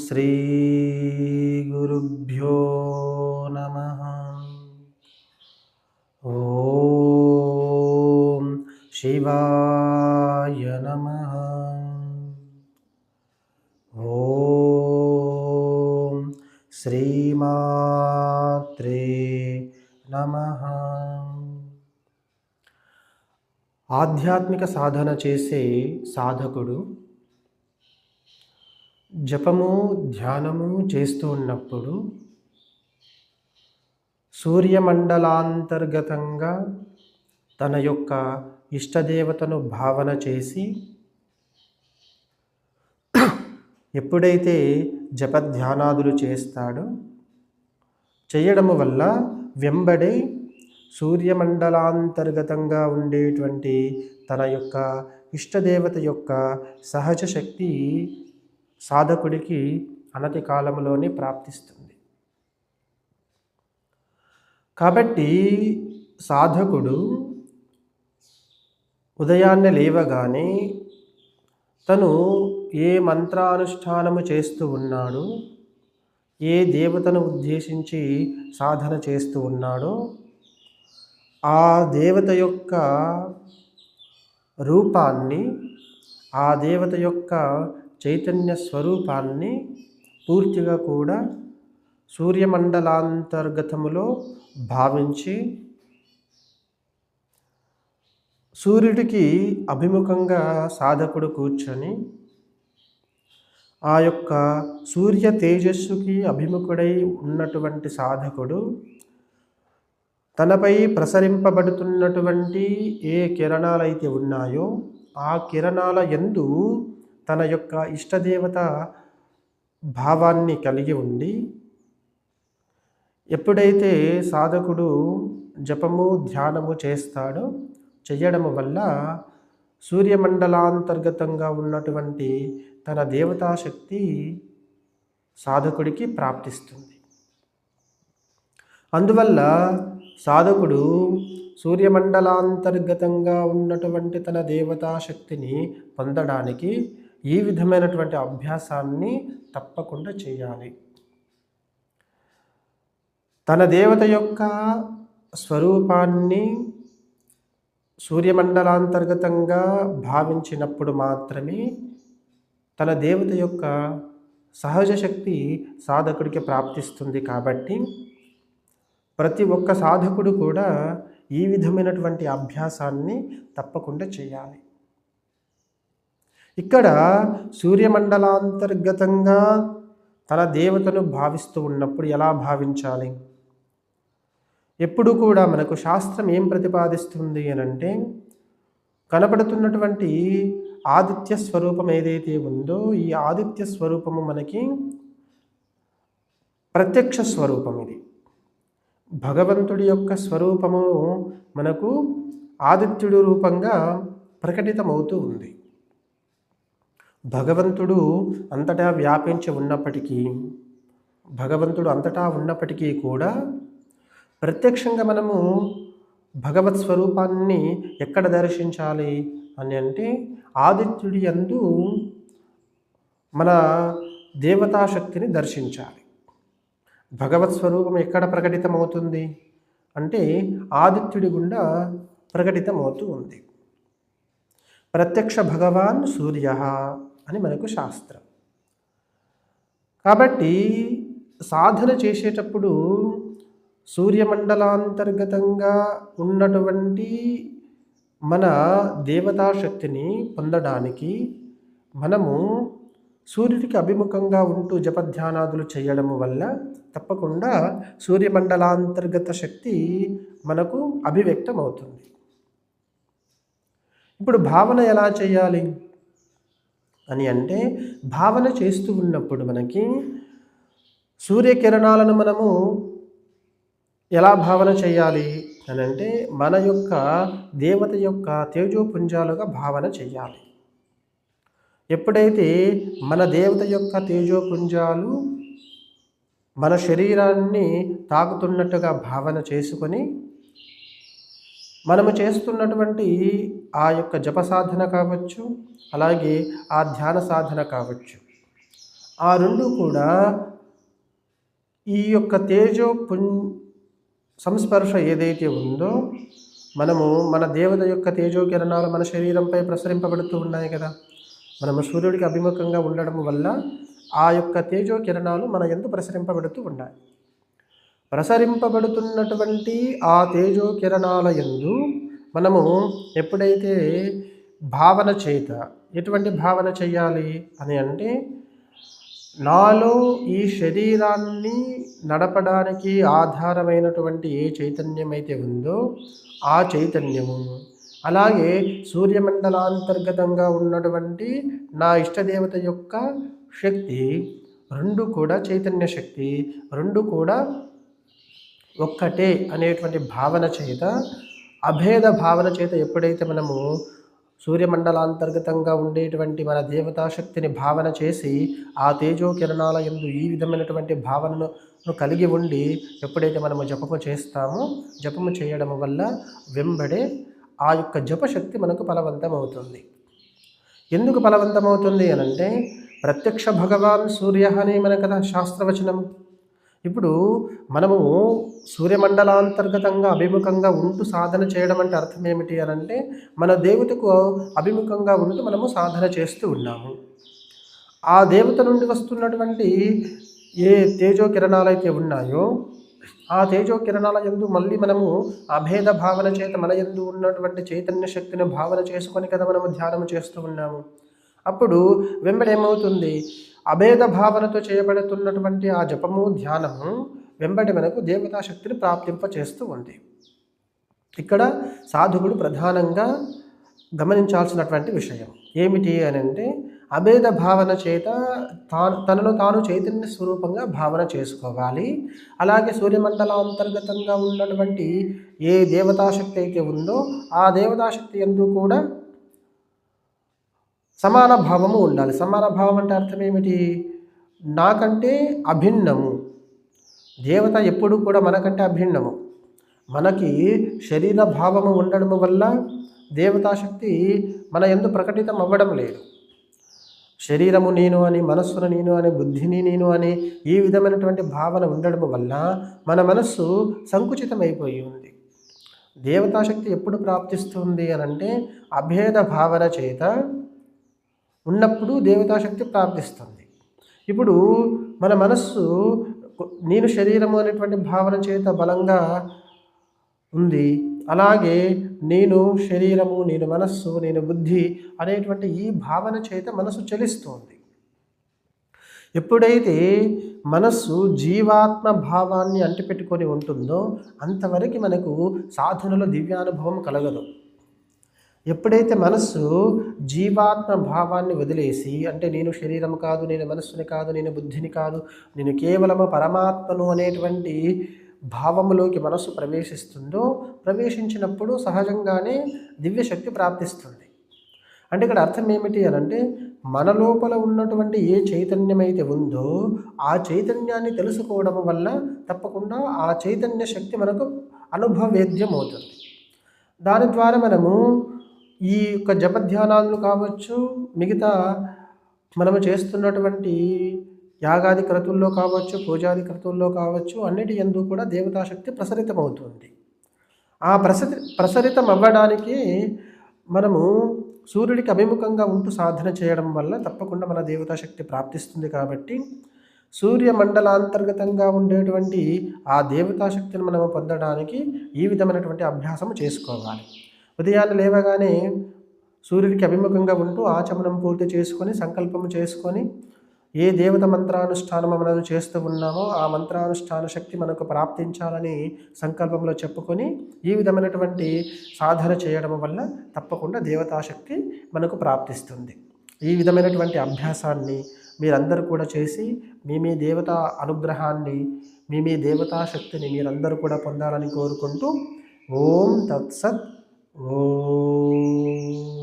శ్రీ గురుభ్యో నమః. ఓం శివాయ నమః. ఓం శ్రీమాత్రే నమః. ఆధ్యాత్మిక సాధన చేసే సాధకుడు జపము ధ్యానము చేస్తూ ఉన్నప్పుడు సూర్యమండలాంతర్గతంగా తన యొక్క ఇష్టదేవతను భావన చేసి ఎప్పుడైతే జపధ్యానాదులు చేస్తాడో చేయడము వల్ల వెంబడే సూర్యమండలాంతర్గతంగా ఉండేటువంటి తన యొక్క ఇష్టదేవత యొక్క సహజ శక్తి సాధకుడికి అనతి కాలంలోనే ప్రాప్తిస్తుంది. కాబట్టి సాధకుడు ఉదయాన్నే లేవగానే తను ఏ మంత్రానుష్ఠానము చేస్తూ ఉన్నాడో, ఏ దేవతను ఉద్దేశించి సాధన చేస్తూ ఉన్నాడో ఆ దేవత యొక్క రూపాన్ని, ఆ దేవత యొక్క చైతన్య స్వరూపాన్ని పూర్తిగా కూడా సూర్యమండలాంతర్గతములో భావించి సూర్యుడికి అభిముఖంగా సాధకుడు కూర్చొని ఆ యొక్క సూర్య తేజస్సుకి అభిముఖుడై ఉన్నటువంటి సాధకుడు తనపై ప్రసరింపబడుతున్నటువంటి ఏ కిరణాలైతే ఉన్నాయో ఆ కిరణాల యందు తన యొక్క ఇష్టదేవత భావాన్ని కలిగి ఉండి ఎప్పుడైతే సాధకుడు జపము ధ్యానము చేస్తాడో చేయడము వల్ల సూర్యమండలాంతర్గతంగా ఉన్నటువంటి తన దేవతాశక్తి సాధకుడికి ప్రాప్తిస్తుంది. అందువల్ల సాధకుడు సూర్యమండలాంతర్గతంగా ఉన్నటువంటి తన దేవతాశక్తిని పొందడానికి ఈ విధమైనటువంటి అభ్యాసాన్ని తప్పకుండా చేయాలి. తన దేవత యొక్క స్వరూపాన్ని సూర్యమండలాంతర్గతంగా భావించినప్పుడు మాత్రమే తన దేవత యొక్క సహజ శక్తి సాధకుడికి ప్రాప్తిస్తుంది. కాబట్టి ప్రతి ఒక్క సాధకుడు కూడా ఈ విధమైనటువంటి అభ్యాసాన్ని తప్పకుండా చేయాలి. ఇక్కడ సూర్యమండలాంతర్గతంగా తన దేవతను భావిస్తూ ఉన్నప్పుడు ఎలా భావించాలి? ఎప్పుడు కూడా మనకు శాస్త్రం ఏం ప్రతిపాదిస్తుంది అనంటే, కనపడుతున్నటువంటి ఆదిత్య స్వరూపం ఏదైతే ఉందో ఈ ఆదిత్య స్వరూపము మనకి ప్రత్యక్ష స్వరూపం. ఇది భగవంతుడి యొక్క స్వరూపము మనకు ఆదిత్యుడి రూపంగా ప్రకటితమవుతూ ఉంది. భగవంతుడు అంతటా వ్యాపించి ఉన్నప్పటికీ, భగవంతుడు అంతటా ఉన్నప్పటికీ కూడా ప్రత్యక్షంగా మనము భగవత్ స్వరూపాన్ని ఎక్కడ దర్శించాలి అని అంటే ఆదిత్యుడి యందు మన దేవతాశక్తిని దర్శించాలి. భగవత్ స్వరూపం ఎక్కడ ప్రకటితమవుతుంది అంటే ఆదిత్యుడి గుండా ప్రకటితమవుతూ ఉంది. ప్రత్యక్ష భగవాన్ సూర్య అని మనకు శాస్త్రం. కాబట్టి సాధన చేసేటప్పుడు సూర్యమండలాంతర్గతంగా ఉన్నటువంటి మన దేవతాశక్తిని పొందడానికి మనము సూర్యుడికి అభిముఖంగా ఉంటూ జపధ్యానాదులు చేయడము వల్ల తప్పకుండా సూర్యమండలాంతర్గత శక్తి మనకు అభివ్యక్తమవుతుంది. ఇప్పుడు భావన ఎలా చేయాలి అని అంటే, భావన చేస్తూ ఉన్నప్పుడు మనకి సూర్యకిరణాలను మనము ఎలా భావన చేయాలి అని అంటే మన యొక్క దేవత యొక్క తేజోపుంజాలుగా భావన చేయాలి. ఎప్పుడైతే మన దేవత యొక్క తేజోపుంజాలు మన శరీరాన్ని తాకుతున్నట్టుగా భావన చేసుకొని మనము చేస్తున్నటువంటి ఆ యొక్క జప సాధన కావచ్చు, అలాగే ఆ ధ్యాన సాధన కావచ్చు, ఆ రెండు కూడా ఈ యొక్క తేజో సంస్పర్శ ఏదైతే ఉందో, మనము మన దేవత యొక్క తేజో కిరణాలు మన శరీరంపై ప్రసరింపబడుతూ ఉన్నాయి కదా. మనము సూర్యుడికి అభిముఖంగా ఉండడం వల్ల ఆ యొక్క తేజో కిరణాలు మన యందు ప్రసరింపబడుతూ ఉన్నాయి. ప్రసరింపబడుతున్నటువంటి ఆ తేజో కిరణాల యందు మనము ఎప్పుడైతే భావన చేత, ఎటువంటి భావన చేయాలి అని అంటే, నాలో ఈ శరీరాన్ని నడపడానికి ఆధారమైనటువంటి ఏ చైతన్యం అయితే ఉందో ఆ చైతన్యము, అలాగే సూర్యమండలాంతర్గతంగా ఉన్నటువంటి నా ఇష్టదేవత యొక్క శక్తి, రెండు కూడా చైతన్య శక్తి, రెండు కూడా ఒక్కటే అనేటువంటి భావన చేత, అభేద భావన చేత ఎప్పుడైతే మనము సూర్యమండలాంతర్గతంగా ఉండేటువంటి మన దేవతాశక్తిని భావన చేసి ఆ తేజో కిరణాల యందు ఈ విధమైనటువంటి భావనను కలిగి ఉండి ఎప్పుడైతే మనము జపము చేస్తామో, జపము చేయడం వల్ల వెంబడే ఆ యొక్క జపశక్తి మనకు ఫలవంతమవుతుంది. ఎందుకు ఫలవంతమవుతుంది అనంటే, ప్రత్యక్ష భగవాన్ సూర్య అని మన కదా శాస్త్రవచనం. ఇప్పుడు మనము సూర్యమండలాంతర్గతంగా అభిముఖంగా ఉంటూ సాధన చేయడం అంటే అర్థం ఏమిటి అనంటే, మన దేవతకు అభిముఖంగా ఉంటూ మనము సాధన చేస్తూ ఉన్నాము. ఆ దేవత నుండి వస్తున్నటువంటి ఏ తేజో కిరణాలు అయితే ఉన్నాయో ఆ తేజో కిరణాల యందు మళ్ళీ మనము అభేద భావన చేత మన యందు ఉన్నటువంటి చైతన్య శక్తిని భావన చేసుకొని కదా మనము ధ్యానం చేస్తూ ఉన్నాము. అప్పుడు వెంబడేమవుతుంది, అభేద భావనతో చేయబడుతున్నటువంటి ఆ జపము ధ్యానము వెంబడి మనకు దేవతాశక్తిని ప్రాప్తింప చేస్తూ ఉంది. ఇక్కడ సాధకుడు ప్రధానంగా గమనించాల్సినటువంటి విషయం ఏమిటి అని అంటే, అభేద భావన చేత తనను తాను చైతన్య స్వరూపంగా భావన చేసుకోవాలి. అలాగే సూర్యమండలాంతర్గతంగా ఉన్నటువంటి ఏ దేవతాశక్తి అయితే ఉందో ఆ దేవతాశక్తి యందు కూడా సమాన భావము ఉండాలి. సమాన భావం అంటే అర్థం ఏమిటి, నాకంటే అభిన్నము. దేవత ఎప్పుడూ కూడా మనకంటే అభిన్నము. మనకి శరీర భావము ఉండడం వల్ల దేవతాశక్తి మన యందు ప్రకటితం అవ్వడం లేదు. శరీరము నేను అని, మనస్సును నేను అని, బుద్ధిని నేను అని ఈ విధమైనటువంటి భావన ఉండడం వల్ల మన మనస్సు సంకుచితమైపోయి ఉంది. దేవతాశక్తి ఎప్పుడు ప్రాప్తిస్తుంది అనంటే, అభేద భావన చేత ఉన్నప్పుడు దేవతాశక్తి ప్రాప్తిస్తుంది. ఇప్పుడు మన మనస్సు నేను శరీరము అనేటువంటి భావన చేత బలంగా ఉంది. అలాగే నేను శరీరము, నేను మనస్సు, నేను బుద్ధి అనేటువంటి ఈ భావన చేత మనస్సు చలిస్తుంది. ఎప్పుడైతే మనస్సు జీవాత్మ భావాన్ని అంటిపెట్టుకొని ఉంటుందో అంతవరకు మనకు సాధనలో దివ్యానుభవం కలగదు. ఎప్పుడైతే మనస్సు జీవాత్మ భావాన్ని వదిలేసి, అంటే నేను శరీరం కాదు, నేను మనస్సుని కాదు, నేను బుద్ధిని కాదు, నేను కేవలము పరమాత్మను అనేటువంటి భావములోకి మనస్సు ప్రవేశిస్తుందో, ప్రవేశించినప్పుడు సహజంగానే దివ్యశక్తి ప్రాప్తిస్తుంది. అంటే ఇక్కడ అర్థం ఏమిటి అనంటే, మన లోపల ఉన్నటువంటి ఏ చైతన్యం అయితే ఉందో ఆ చైతన్యాన్ని తెలుసుకోవడం వల్ల తప్పకుండా ఆ చైతన్య శక్తి మనకు అనుభవవేద్యం అవుతుంది. దాని ద్వారా మనము ఈ యొక్క జపధ్యానాలు కావచ్చు, మిగతా మనము చేస్తున్నటువంటి యాగాది క్రతుల్లో కావచ్చు, పూజాది క్రతుల్లో కావచ్చు, అన్నిటి యందు కూడా దేవతాశక్తి ప్రసరితమవుతుంది. ఆ ప్రసరితం అవ్వడానికి మనము సూర్యుడికి అభిముఖంగా ఉంటూ సాధన చేయడం వల్ల తప్పకుండా మన దేవతాశక్తి ప్రాప్తిస్తుంది. కాబట్టి సూర్యమండలాంతర్గతంగా ఉండేటువంటి ఆ దేవతాశక్తిని మనము పొందడానికి ఈ విధమైనటువంటి అభ్యాసం చేసుకోవాలి. ఉదయాన్నే లేవగానే సూర్యుడికి అభిముఖంగా ఉంటూ ఆచమనం పూర్తి చేసుకొని, సంకల్పము చేసుకొని, ఏ దేవత మంత్రానుష్ఠానం మనం చేస్తూ ఉన్నామో ఆ మంత్రానుష్ఠాన శక్తి మనకు ప్రాప్తించాలని సంకల్పంలో చెప్పుకొని ఈ విధమైనటువంటి సాధన చేయడం వల్ల తప్పకుండా దేవతాశక్తి మనకు ప్రాప్తిస్తుంది. ఈ విధమైనటువంటి అభ్యాసాన్ని మీరందరూ కూడా చేసి మీ దేవతా అనుగ్రహాన్ని, మీ దేవతాశక్తిని మీరందరూ కూడా పొందాలని కోరుకుంటూ, ఓం తత్సత్. ఓం